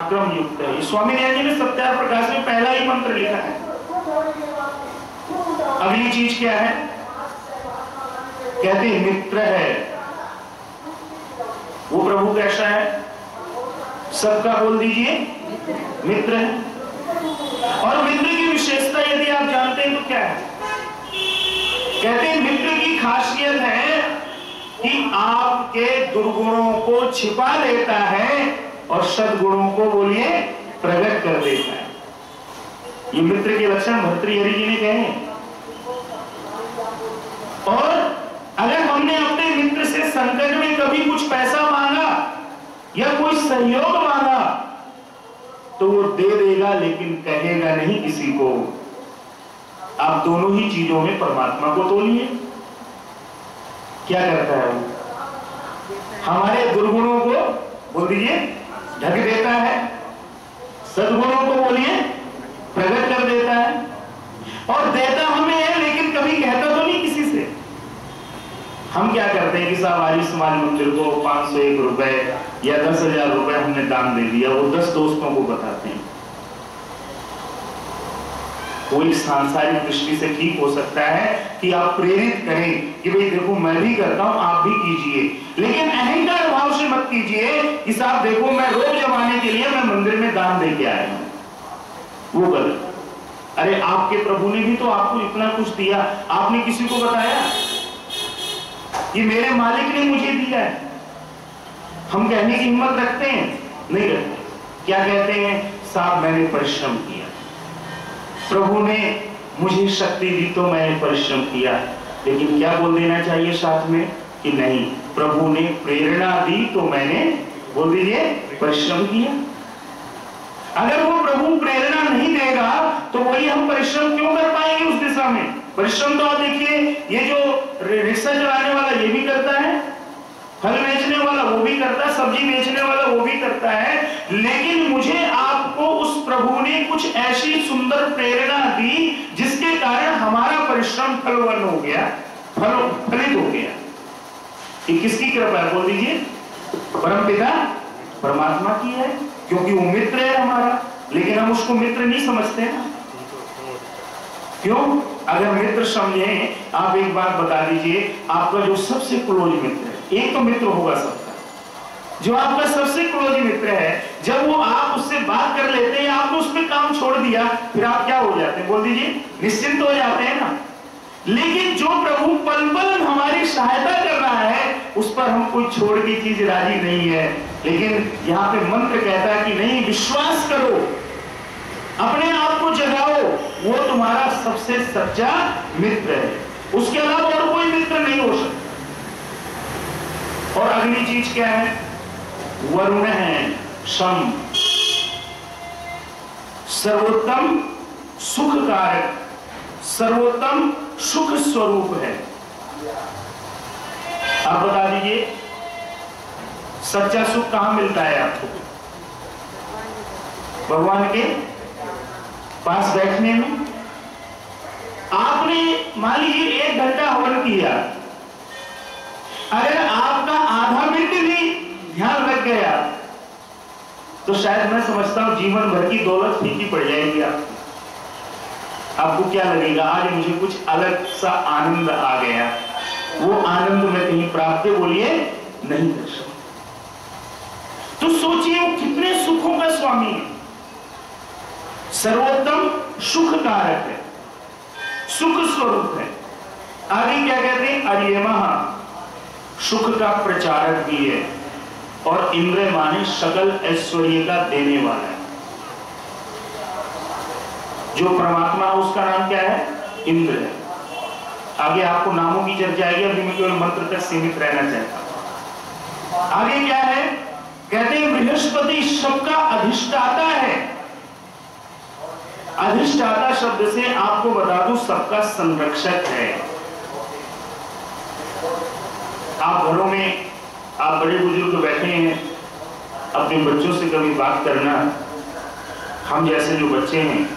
क्रम युक्त है। स्वामी दयानंद जी ने सत्यार प्रकाश में पहला ही मंत्र लिखा है। अगली चीज क्या है? कहते हैं मित्र है। वो प्रभु कैसा है? सबका बोल दीजिए मित्र है। और मित्र की विशेषता यदि आप जानते हैं तो क्या है? कहते हैं मित्र की खासियत है कि आपके दुर्गुणों को छिपा लेता है और सद्गुणों को बोलिए प्रकट कर देता है। ये मित्र के लक्षण भर्तृहरि जी ने कहे। और अगर हमने अपने मित्र से संकट में कभी कुछ पैसा मांगा या कोई सहयोग मांगा तो वो दे देगा, लेकिन कहेगा नहीं किसी को। आप दोनों ही चीजों में परमात्मा को तोलिए। क्या करता है वो? हमारे दुर्गुणों को बोल दीजिए ढक देता है, सद्गुणों को बोलिए प्रकट कर देता है। और देता हमें है, लेकिन कभी कहता तो नहीं किसी से। हम क्या करते हैं कि साहब आर्य समाज मंदिर को 501 रुपए या 10,000 रुपए हमने दान दे दिया, वो 10 दोस्तों को बताते हैं। कोई सांसारिक दृष्टि से ठीक हो सकता है कि आप प्रेरित करें कि भाई देखो मैं भी करता हूं, आप भी कीजिए, लेकिन अहंकार भाव से मत कीजिए कि साहब देखो मैं रोब जमाने के लिए मैं मंदिर में दान दे के आया हूं। वो गलत। अरे आपके प्रभु ने भी तो आपको इतना कुछ दिया, आपने किसी को बताया कि मेरे मालिक ने मुझे दिया है? हम कहने की हिम्मत रखते हैं? नहीं रखते। क्या कहते हैं? साहब मैंने परिश्रम किया, प्रभु ने मुझे शक्ति दी तो मैंने परिश्रम किया। लेकिन क्या बोल देना चाहिए साथ में कि नहीं, प्रभु ने प्रेरणा दी तो मैंने बोल दीजिए परिश्रम किया। अगर वो प्रभु प्रेरणा नहीं देगा तो वही हम परिश्रम क्यों कर पाएंगे उस दिशा में? परिश्रम तो आप देखिए, ये जो रिक्शा चलाने वाला ये भी करता है, फल बेचने वाला वो भी करता है, सब्जी बेचने वाला वो भी करता है। लेकिन मुझे आपको उस प्रभु ने कुछ ऐसी सुंदर प्रेरणा दी जिसके कारण हमारा परिश्रम फलवान हो गया, फलित हो गया। ये किसकी कृपा है? बोल दीजिए परमपिता परमात्मा की है, क्योंकि वो मित्र है हमारा। लेकिन हम उसको मित्र नहीं समझते हैं। क्यों? अगर मित्र समझे, आप एक बात बता दीजिए, आपका जो सबसे क्लोज मित्र है, एक तो मित्र होगा सबका, जो आपका सबसे क्लोज मित्र है, जब वो आप उससे बात कर लेते हैं, आपने उस पर काम छोड़ दिया, फिर आप क्या हो जाते हैं? बोल दीजिए निश्चिंत हो जाते हैं ना। लेकिन जो प्रभु पल पल हमारी सहायता कर रहा है, उस पर हम कोई छोड़ की चीज राजी नहीं है। लेकिन यहाँ पे मंत्र कहता है कि नहीं, विश्वास करो, अपने आप को जगाओ, वो तुम्हारा सबसे सच्चा मित्र है। उसके अलावा और कोई मित्र नहीं हो सकता। और अगली चीज क्या है? वरुण है, शम, सर्वोत्तम सुख कारक, सर्वोत्तम सुख स्वरूप है। आप बता दीजिए सच्चा सुख कहां मिलता है आपको? भगवान के पास बैठने में। आपने मान लीजिए 1 घंटा हवन किया, अगर आपका आधा मिनट भी ध्यान रख गया तो शायद मैं समझता हूं जीवन भर की दौलत फीकी पड़ जाएगी आपको क्या लगेगा? आज मुझे कुछ अलग सा आनंद आ गया, वो आनंद में कहीं प्राप्त बोलिए नहीं कर सकता। तो सोचिए वो कितने सुखों का स्वामी है, सर्वोत्तम सुख कारक है, सुख स्वरूप है। आगे क्या कहते हैं? अर्यमः, सुख का प्रचारक भी है, और इंद्र माने सकल ऐश्वर्य का देने वाला है। जो परमात्मा है उसका नाम क्या है? इंद्र है। आगे आपको नामों की चर्चा आएगी, अभी मैं केवल मंत्र तक सीमित रहना चाहता हूं। आगे क्या है? कहते हैं बृहस्पति सबका अधिष्ठाता है। अधिष्ठाता शब्द से आपको बता दूं सबका संरक्षक है। आप घरों में, आप बड़े बुजुर्ग बैठे हैं, अपने बच्चों से कभी बात करना, हम जैसे जो बच्चे हैं